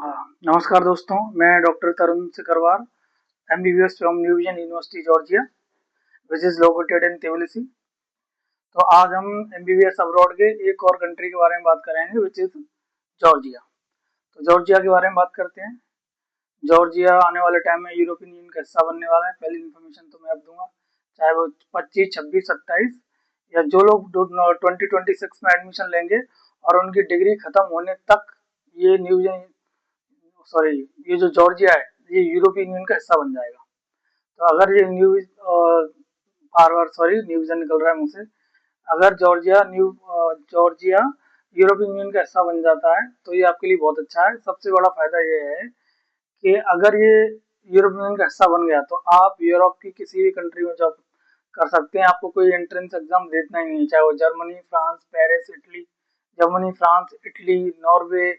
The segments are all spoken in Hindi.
हाँ, नमस्कार दोस्तों, मैं doctor Tarun Sikarwar, MBBS from New Vision University Georgia, which is located in Tbilisi. तो आज हम एमबीबीएस अब्रॉड के एक और कंट्री के बारे में बात करेंगे, विच इज जॉर्जिया। तो जॉर्जिया के बारे में बात करते हैं। जॉर्जिया आने वाले टाइम में यूरोपियन यूनियन का हिस्सा बनने वाला है। पहली इन्फॉर्मेशन तो मैं अब दूंगा, चाहे वो 25, 26, 27 या जो लोग 2026 में एडमिशन लेंगे और उनकी डिग्री खत्म होने तक ये न्यू सॉरी ये जो जॉर्जिया है ये यूरोपियन यूनियन का हिस्सा बन जाएगा। तो अगर ये बार बार सॉरी न्यूविजन निकल रहा है मुझसे। अगर जॉर्जिया यूरोपियन यूनियन का हिस्सा बन जाता है तो ये आपके लिए बहुत अच्छा है। सबसे बड़ा फायदा ये है कि अगर ये यूरोपियन यूनियन का हिस्सा बन गया तो आप यूरोप की किसी भी कंट्री में जॉब कर सकते हैं। आपको कोई एंट्रेंस एग्जाम देना ही नहीं, चाहे वो Germany, France, Paris, Italy, Germany, France, Italy, Norway,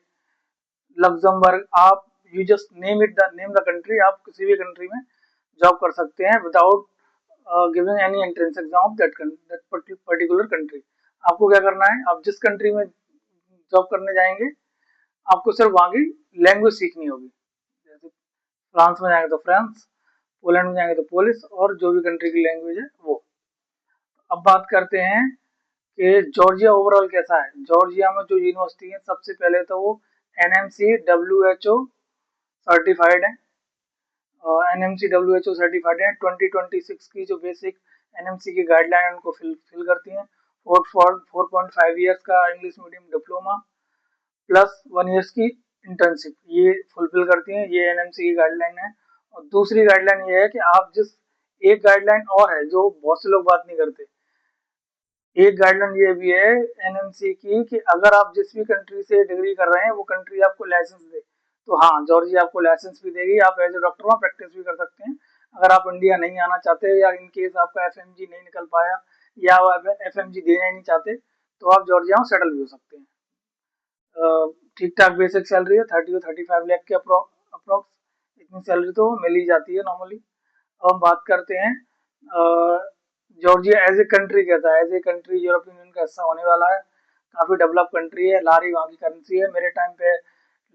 Luxembourg, आप you just name the country, आप किसी भी कंट्री में जॉब कर सकते हैं without giving any entrance exam of that particular country. आपको क्या करना है, आप जिस कंट्री में जॉब करने जाएंगे आपको सिर्फ वहां की लैंग्वेज सीखनी होगी। जैसे फ्रांस में जाएंगे तो फ्रांस, पोलैंड में जाएंगे तो पोलिश, और जो भी कंट्री की लैंग्वेज है वो। अब बात करते हैं कि जॉर्जिया ओवरऑल कैसा है। जॉर्जिया में जो यूनिवर्सिटी है, सबसे पहले तो वो एनएमसी WHO सर्टिफाइड है। एनएमसी WHO सर्टिफाइड है। 2026 की जो बेसिक एनएमसी की गाइडलाइन उनको फिल करती हैं। 4.5 ईयर्स का English medium diploma plus 1 years की इंटर्नशिप, ये फुलफिल करती हैं। ये एनएमसी की गाइडलाइन है। और दूसरी गाइडलाइन ये है कि आप जिस एक गाइडलाइन और है जो बहुत से लोग बात नहीं करते, एक गाइडलाइन ये भी है एनएमसी की कि अगर आप जिस भी कंट्री से डिग्री कर रहे हैं वो कंट्री आपको लाइसेंस दे तो हाँ, जॉर्जिया आपको लाइसेंस भी देगी, आप एज ए डॉक्टर वहाँ प्रैक्टिस भी कर सकते हैं। अगर आप इंडिया नहीं आना चाहते या इन केस आपका एफएमजी नहीं निकल पाया या आप एफएमजी देना ही नहीं चाहते तो आप जॉर्जिया में सेटल भी हो सकते हैं। ठीक ठाक बेसिक सैलरी है, 30 to 35 लाख के अप्रोक्स, इतनी सैलरी तो मिल ही जाती है नॉर्मली। अब हम बात करते हैं जॉर्जिया एज ए कंट्री कैसा है। As a country European union का हिस्सा होने वाला है, काफी डेवलप कंट्री है। लारी वहाँ की करेंसी है। मेरे टाइम पे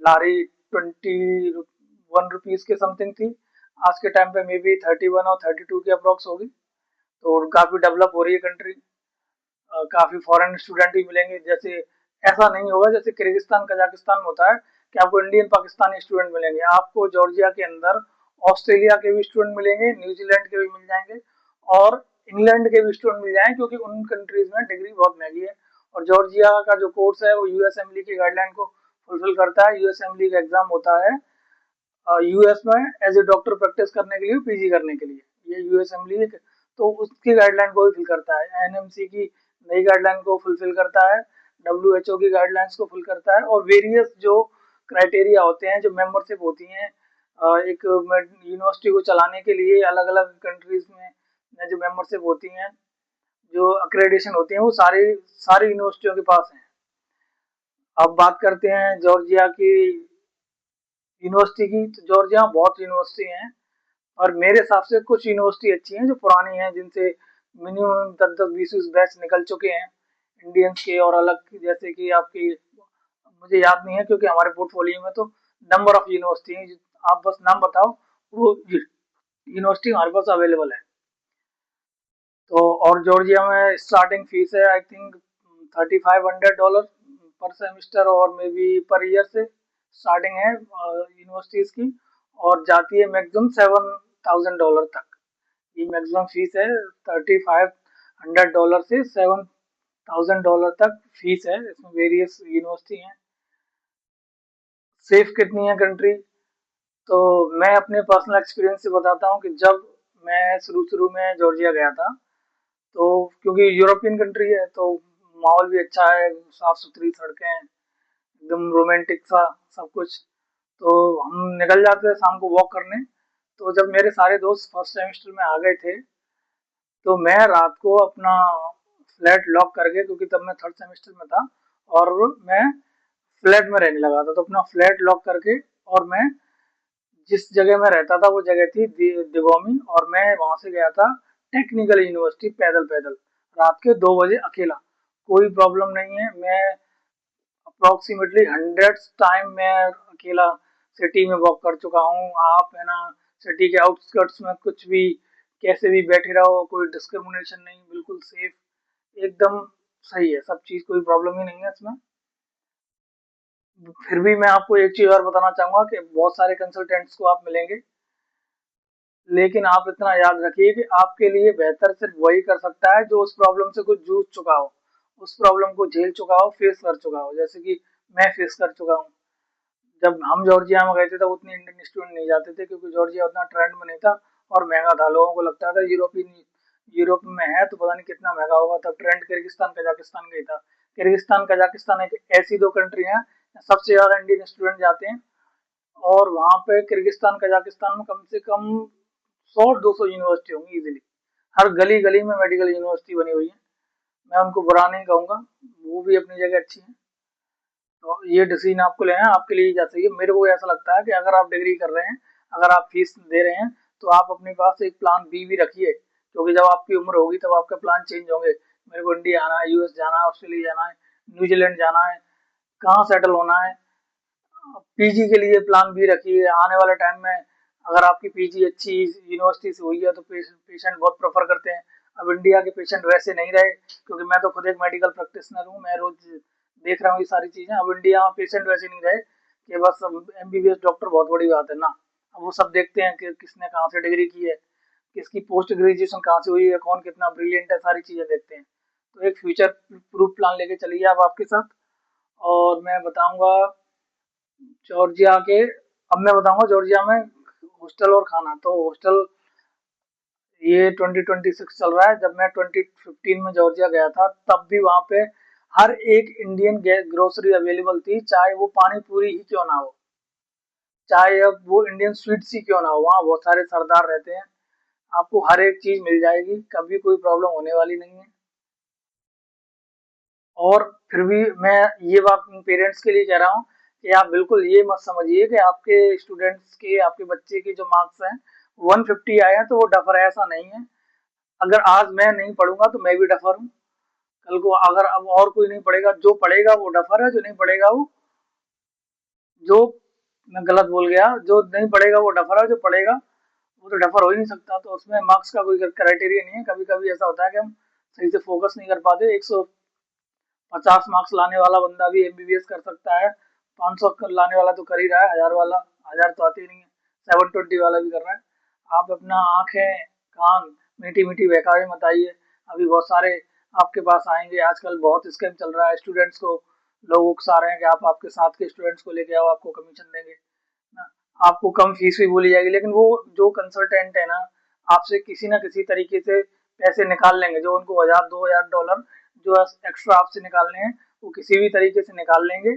लारी 21 रुपीज के समथिंग थी, आज के टाइम पे मे बी 31 और 32 के अप्रोक्स होगी। तो काफी डेवलप हो रही है कंट्री। काफी फॉरेन स्टूडेंट भी मिलेंगे। जैसे ऐसा नहीं होगा जैसे किर्गिस्तान कजाकिस्तान में होता है कि आपको इंडियन पाकिस्तानी स्टूडेंट मिलेंगे। आपको जॉर्जिया के अंदर ऑस्ट्रेलिया के भी स्टूडेंट मिलेंगे, न्यूजीलैंड के भी मिल जाएंगे और इंग्लैंड के भी स्टूडेंट मिल जाएंगे, क्योंकि उन कंट्रीज में डिग्री बहुत महंगी है। और जॉर्जिया का जो कोर्स है वो यूएसएमएलई की गाइडलाइन को फुलफिल करता है। यूएसएमएलई का एग्जाम होता है यूएस में एज ए डॉक्टर प्रैक्टिस करने के लिए, पीजी करने के लिए। ये यूएसएमएलई तो उसकी गाइडलाइन को भी फिल करता है। एनएमसी की नई गाइडलाइन को फुलफिल करता है, डब्ल्यूएचओ की गाइडलाइंस को फुल करता है, और वेरियस जो क्राइटेरिया होते हैं, जो मेंबरशिप होती हैं एक यूनिवर्सिटी को चलाने के लिए, अलग अलग कंट्रीज में जो मेंबरशिप होती हैं, जो अक्रेडिटेशन होती हैं, वो सारी सारी यूनिवर्सिटियों के पास है। अब बात करते हैं जॉर्जिया की यूनिवर्सिटी की। तो जॉर्जिया में बहुत यूनिवर्सिटी हैं और मेरे हिसाब से कुछ यूनिवर्सिटी अच्छी हैं जो पुरानी हैं, जिनसे मिनिमम 10-10, 20-20 बैच निकल चुके हैं इंडियंस के और अलग की। जैसे कि आपकी, मुझे याद नहीं है क्योंकि हमारे पोर्टफोलियो में तो नंबर ऑफ यूनिवर्सिटी हैं, आप बस नाम बताओ वो यूनिवर्सिटी हमारे पास अवेलेबल है। तो और जॉर्जिया में स्टार्टिंग फीस है आई थिंक $3500 पर सेमिस्टर और मे बी पर ईयर से स्टार्टिंग है यूनिवर्सिटीज की, और जाती है मैक्सिमम $7000 तक। ये मैक्सिमम फीस है, $3500 से $7000 तक फीस है। इसमें वेरियस यूनिवर्सिटी हैं। सेफ कितनी है कंट्री, तो मैं अपने पर्सनल एक्सपीरियंस से बताता हूँ कि जब मैं शुरू शुरू में जॉर्जिया गया था, तो क्योंकि यूरोपियन कंट्री है तो माहौल भी अच्छा है, साफ सुथरी सड़कें हैं, एकदम रोमांटिक सा सब कुछ। तो हम निकल जाते थे शाम को वॉक करने। तो जब मेरे सारे दोस्त फर्स्ट सेमेस्टर में आ गए थे तो मैं रात को अपना फ्लैट लॉक करके, क्योंकि तब मैं थर्ड सेमेस्टर में था और मैं फ्लैट में रहने लगा था, तो अपना फ्लैट लॉक करके और मैं जिस जगह में रहता था वो जगह थी दिगोमी, और मैं वहां से गया था टेक्निकल यूनिवर्सिटी पैदल पैदल रात के 2 बजे अकेला। कोई प्रॉब्लम नहीं है। मैं अप्रोक्सीमेटली 100 टाइम मैं अकेला सिटी में वॉक कर चुका हूँ। आप है ना सिटी के आउटस्कर्ट्स में कुछ भी कैसे भी बैठे रहो, कोई डिस्क्रिमिनेशन नहीं, बिल्कुल सेफ, एकदम सही है सब चीज़, कोई प्रॉब्लम ही नहीं है इसमें। फिर भी मैं आपको एक चीज़ और बताना चाहूँगा कि बहुत सारे कंसल्टेंट्स को आप मिलेंगे, लेकिन आप इतना याद रखिए कि आपके लिए बेहतर सिर्फ वही कर सकता है जो उस प्रॉब्लम से कुछ जूझ चुका हो, उस प्रॉब्लम को झेल चुका हो, फेस कर चुका हो, जैसे कि मैं फेस कर चुका हूँ। जब हम जॉर्जिया में गए थे तब उतने इंडियन स्टूडेंट नहीं जाते थे, क्योंकि जॉर्जिया उतना ट्रेंड में नहीं था और महंगा था। लोगों को लगता था यूरोप में है तो पता नहीं कितना महंगा होगा। तब ट्रेंड किर्गिस्तान कजाकिस्तान का ही था। किर्गिस्तान कजाकिस्तान एक ऐसी दो कंट्री हैं सबसे ज्यादा इंडियन स्टूडेंट जाते हैं, और वहाँ पे किर्गिस्तान कजाकिस्तान में कम से कम 100-200 यूनिवर्सिटी होंगी इजीली। हर गली गली में मेडिकल यूनिवर्सिटी बनी हुई है। मैं उनको बुरा नहीं कहूँगा, वो भी अपनी जगह अच्छी है। तो ये डिसीजन आपको लेना है, आपके लिए जा चाहिए। मेरे को ऐसा लगता है कि अगर आप डिग्री कर रहे हैं, अगर आप फीस दे रहे हैं, तो आप अपने पास एक प्लान बी भी रखिए, क्योंकि जब आपकी उम्र होगी तब आपके प्लान चेंज होंगे। मेरे को इंडिया आना है, यूएस जाना है, ऑस्ट्रेलिया जाना है, न्यूजीलैंड जाना है, कहाँ सेटल होना है। पीजी के लिए प्लान बी रखिए। आने वाले टाइम में अगर आपकी पीजी अच्छी यूनिवर्सिटी से हुई है तो पेशेंट बहुत प्रेफर करते हैं। अब इंडिया के पेशेंट वैसे नहीं रहे, क्योंकि मैं तो खुद एक मेडिकल प्रैक्टिशनर हूँ, मैं रोज देख रहा हूँ ये सारी चीजें। अब इंडिया में पेशेंट वैसे नहीं रहे कि बस एमबीबीएस डॉक्टर बहुत बड़ी बात है ना। अब वो सब देखते हैं कि किसने कहाँ से डिग्री की है, किसकी पोस्ट ग्रेजुएशन कहाँ से हुई है, कौन कितना ब्रिलियंट है, सारी चीजें देखते हैं। तो एक फ्यूचर प्रूफ प्लान लेके चलिए आप आपके साथ। और मैं बताऊंगा जॉर्जिया के, अब मैं बताऊंगा जॉर्जिया में हॉस्टल और खाना। तो हॉस्टल ये 2026 चल रहा है, जब मैं 2015 में जॉर्जिया गया था तब भी वहां पे हर एक इंडियन ग्रोसरी अवेलेबल थी, चाहे वो पानी पूरी ही क्यों ना हो, चाहे अब वो इंडियन स्वीट्स ही क्यों ना हो। वहाँ बहुत सारे सरदार रहते हैं, आपको हर एक चीज मिल जाएगी, कभी कोई प्रॉब्लम होने वाली नहीं है। और फिर भी मैं ये बात पेरेंट्स के लिए कह रहा हूँ कि आप बिल्कुल ये मत समझिए कि आपके स्टूडेंट्स के, आपके बच्चे के जो मार्क्स हैं 150 आए हैं तो वो डफर है, ऐसा नहीं है। अगर आज मैं नहीं पढ़ूंगा तो मैं भी डफर हूँ, कल को अगर अब और कोई नहीं पढ़ेगा, जो पढ़ेगा वो डफर है, जो नहीं पढ़ेगा वो, जो, मैं गलत बोल गया, जो नहीं पढ़ेगा वो डफर है, जो पढ़ेगा वो तो डफर हो ही नहीं सकता। तो उसमें मार्क्स का कोई क्राइटेरिया नहीं है। कभी कभी ऐसा होता है कि हम सही से फोकस नहीं कर पाते। 150 मार्क्स लाने वाला बंदा भी एमबीबीएस कर सकता है, 500 लाने वाला तो कर ही रहा है, 1000 वाला, 1000 तो आती ही नहीं है, 720 वाला भी कर रहा है। आप अपना आंखें कान मीठी मीठी बहकावे मत आइए। अभी बहुत सारे आपके पास आएंगे, आजकल बहुत स्कैम चल रहा है, स्टूडेंट्स को लोग उकसा रहे हैं कि आप आपके साथ के स्टूडेंट्स को लेके आओ, आपको कमीशन देंगे ना, आपको कम फीस भी बोली जाएगी, लेकिन वो जो कंसल्टेंट है ना, आपसे किसी ना किसी तरीके से पैसे निकाल लेंगे। जो उनको 1000-2000 डॉलर जो एक्स्ट्रा आपसे निकालने हैं, वो किसी भी तरीके से निकाल लेंगे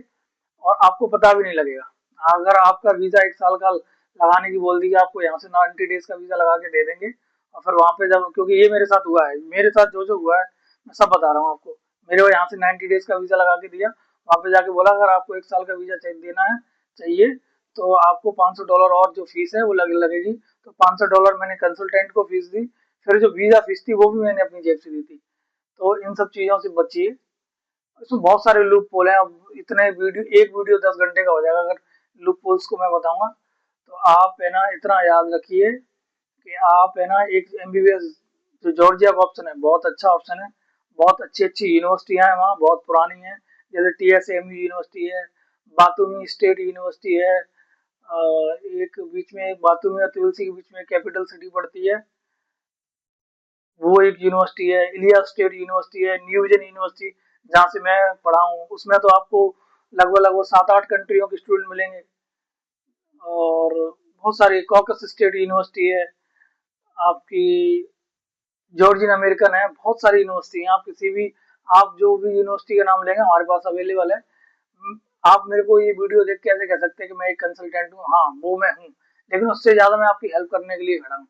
और आपको पता भी नहीं लगेगा। अगर आपका वीजा 1 साल का लगाने की बोल दी, आपको यहाँ से 90 डेज का वीजा लगा के दे देंगे। और फिर वहां पे जब, क्योंकि ये मेरे साथ हुआ है, मेरे साथ जो जो हुआ है मैं सब बता रहा हूँ आपको। मेरे को यहाँ से 90 डेज का वीजा लगा के दिया, वहां पे जाके बोला अगर आपको 1 साल का वीजा देना है, चाहिए, तो आपको $500 और जो फीस है वो लगेगी। तो $500 मैंने कंसल्टेंट को फीस दी, फिर जो वीजा फीस थी वो भी मैंने अपनी जेब से दी थी। तो इन सब चीजों से बचिए, इसमें बहुत सारे लूप पोल हैं। अब इतने वीडियो, एक वीडियो 10 घंटे का हो जाएगा अगर लूप पोल्स को मैं बताऊंगा। तो आप है ना इतना याद रखिए कि आप है ना एक एमबीबीएस, जो जॉर्जिया का ऑप्शन है बहुत अच्छा ऑप्शन है। बहुत अच्छी अच्छी यूनिवर्सिटियां हैं वहाँ, बहुत पुरानी है, जैसे टीएसएमयू यूनिवर्सिटी है, बातूमी स्टेट यूनिवर्सिटी है, एक बीच में बातूमी और तुलसी के बीच में कैपिटल सिटी पड़ती है, वो एक यूनिवर्सिटी है। इलिया स्टेट यूनिवर्सिटी है, न्यूजन यूनिवर्सिटी जहाँ से मैं पढ़ा हूँ, उसमें तो आपको लगभग लगभग 7-8 कंट्रियों के स्टूडेंट मिलेंगे। और बहुत सारी कॉकस स्टेट यूनिवर्सिटी है आपकी, जॉर्जियन अमेरिकन है, बहुत सारी यूनिवर्सिटी है। आप किसी भी, आप जो भी यूनिवर्सिटी का नाम लेंगे हमारे पास अवेलेबल है। आप मेरे को ये वीडियो देख के ऐसे कह सकते हैं कि मैं एक कंसल्टेंट हूँ, हाँ वो मैं हूँ, लेकिन उससे ज्यादा मैं आपकी हेल्प करने के लिए खड़ा हूँ।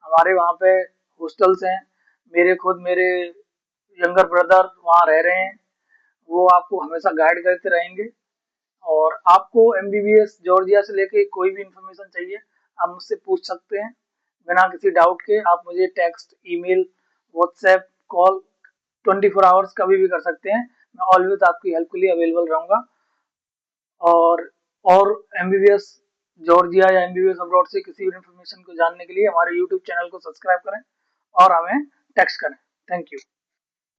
हमारे वहाँ पे हॉस्टल्स हैं, मेरे यंगर ब्रदर वहाँ रह रहे हैं, वो आपको हमेशा गाइड करते रहेंगे। और आपको एमबीबीएस जॉर्जिया से लेके कोई भी इंफॉर्मेशन चाहिए, आप मुझसे पूछ सकते हैं बिना किसी डाउट के। आप मुझे text, email, WhatsApp, call 24 hours कभी भी कर सकते हैं। मैं ऑलवेज आपकी हेल्प के लिए अवेलेबल रहूंगा। और और एमबीबीएस जॉर्जिया या एमबीबीएस अब्रॉड से किसी भी इन्फॉर्मेशन को जानने के लिए हमारे यूट्यूब चैनल को सब्सक्राइब करें और हमें टेक्स्ट करें। Thank you.